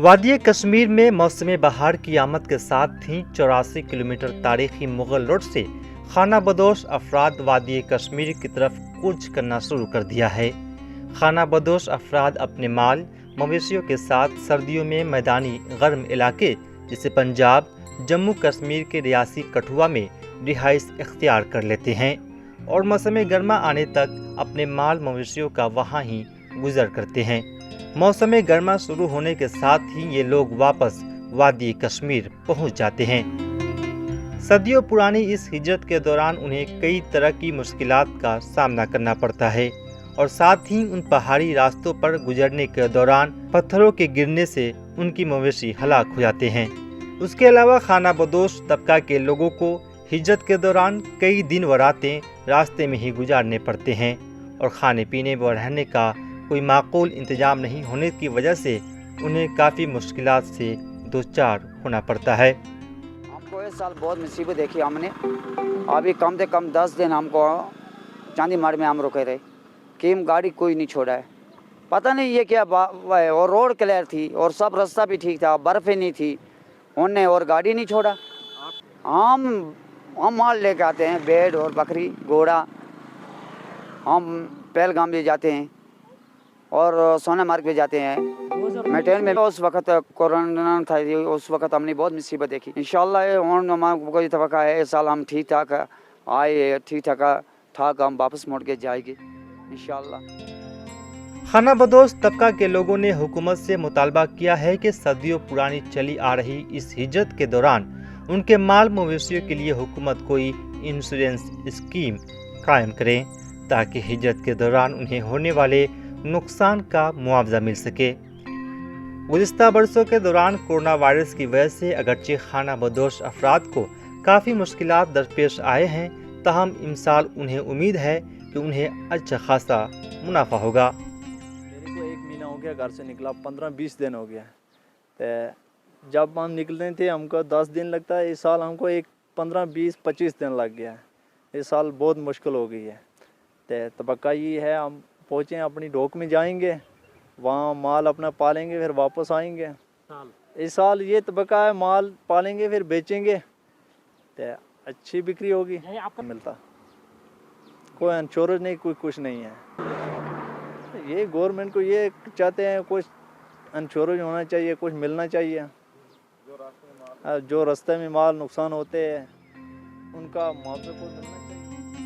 وادی کشمیر میں موسم بہار کی آمد کے ساتھ ہی 84 کلومیٹر تاریخی مغل روڈ سے خانہ بدوش افراد وادی کشمیر کی طرف کوچ کرنا شروع کر دیا ہے۔ خانہ بدوش افراد اپنے مال مویشیوں کے ساتھ سردیوں میں میدانی گرم علاقے جیسے پنجاب، جموں کشمیر کے ریاسی کٹھوا میں رہائش اختیار کر لیتے ہیں اور موسم گرما آنے تک اپنے مال مویشیوں کا وہاں ہی گزر کرتے ہیں۔ موسم گرما شروع ہونے کے ساتھ ہی یہ لوگ واپس وادی کشمیر پہنچ جاتے ہیں۔ صدیوں پرانی اس ہجرت کے دوران انہیں کئی طرح کی مشکلات کا سامنا کرنا پڑتا ہے اور ساتھ ہی ان پہاڑی راستوں پر گزرنے کے دوران پتھروں کے گرنے سے ان کی مویشی ہلاک ہو جاتے ہیں۔ اس کے علاوہ خانہ بدوش طبقہ کے لوگوں کو ہجرت کے دوران کئی دن و راتیں راستے میں ہی گزارنے پڑتے ہیں اور کھانے پینے و رہنے کا کوئی معقول انتظام نہیں ہونے کی وجہ سے انہیں کافی مشکلات سے دوچار ہونا پڑتا ہے۔ ہم کو اس سال بہت مصیبت دیکھی ہم نے، ابھی کم سے کم 10 دن ہم کو چاندی مار میں ہم رکے رہے کہ گاڑی کوئی نہیں چھوڑا ہے، پتہ نہیں یہ کیا ہے، اور روڈ کلیئر تھی اور سب راستہ بھی ٹھیک تھا، برف ہی نہیں تھی، انہوں نے اور گاڑی نہیں چھوڑا۔ ہم مال لے کے آتے ہیں، بھیڑ اور بکری، گھوڑا، ہم پہلگام بھی جاتے ہیں اور سونا مارگ بھی جاتے ہیں۔ میں ٹرین میں اس وقت کورونا تھا، اس وقت ہم نے بہت مصیبت دیکھی۔ انشاءاللہ ہمارا کوئی توقع ہے اس سال ہم ٹھیک ٹھاک آئے، ٹھیک ٹھاک ہم واپس موڑ کے جائیں گے انشاءاللہ۔ خانہ بدوش طبقہ کے لوگوں نے حکومت سے مطالبہ کیا ہے کہ صدیوں پرانی چلی آ رہی اس ہجرت کے دوران ان کے مال مویشیوں کے لیے حکومت کوئی انشورنس اسکیم قائم کرے تاکہ ہجرت کے دوران انہیں ہونے والے نقصان کا معاوضہ مل سکے۔ گزشتہ برسوں کے دوران کورونا وائرس کی وجہ سے اگرچہ خانہ بدوش افراد کو کافی مشکلات درپیش آئے ہیں، تاہم امسال انہیں امید ہے کہ انہیں اچھا خاصا منافع ہوگا۔ میرے کو 1 مہینہ ہو گیا گھر سے نکلا، 15-20 دن ہو گیا۔ جب ہم نکلتے تھے ہم کو 10 دن لگتا ہے، اس سال ہم کو 15-20-25 دن لگ گیا ہے۔ اس سال بہت مشکل ہو گئی ہے۔ طبقہ یہ ہے ہم پہنچیں اپنی ڈھوک میں جائیں گے، وہاں مال اپنا پالیں گے، پھر واپس آئیں گے۔ اس سال یہ طبقہ ہے مال پالیں گے پھر بیچیں گے تو اچھی بکری ہوگی۔ ملتا کوئی انشورنس نہیں، کوئی کچھ نہیں ہے۔ یہ گورنمنٹ کو یہ چاہتے ہیں کچھ انشورنس ہونا چاہیے، کچھ ملنا چاہیے۔ جو راستے میں مال نقصان ہوتے ہیں ان کا معاوضہ کو ملنا چاہیے۔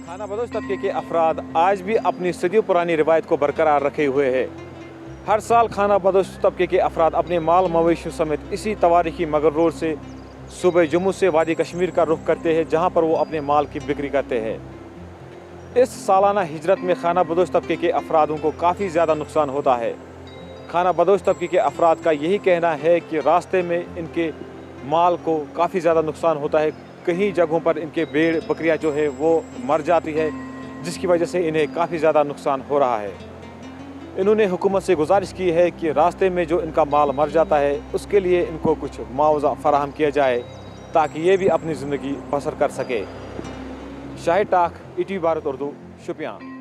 خانہ بدوش طبقے کے افراد آج بھی اپنی صدیوں پرانی روایت کو برقرار رکھے ہوئے ہیں۔ ہر سال خانہ بدوش طبقے کے افراد اپنے مال مویشیوں سمیت اسی تواریخی مغل روڈ سے صوبہ جموں سے وادی کشمیر کا رخ کرتے ہیں، جہاں پر وہ اپنے مال کی بکری کرتے ہیں۔ اس سالانہ ہجرت میں خانہ بدوش طبقے کے افرادوں کو کافی زیادہ نقصان ہوتا ہے۔ خانہ بدوش طبقے کے افراد کا یہی کہنا ہے کہ راستے میں ان کے مال کو کافی زیادہ نقصان ہوتا ہے، کہیں جگہوں پر ان کے بھیڑ بکریاں جو ہے وہ مر جاتی ہے، جس کی وجہ سے انہیں کافی زیادہ نقصان ہو رہا ہے۔ انہوں نے حکومت سے گزارش کی ہے کہ راستے میں جو ان کا مال مر جاتا ہے اس کے لیے ان کو کچھ معاوضہ فراہم کیا جائے تاکہ یہ بھی اپنی زندگی بسر کر سکے۔ شاہد ٹاک، ETV بھارت اردو، شوپیان۔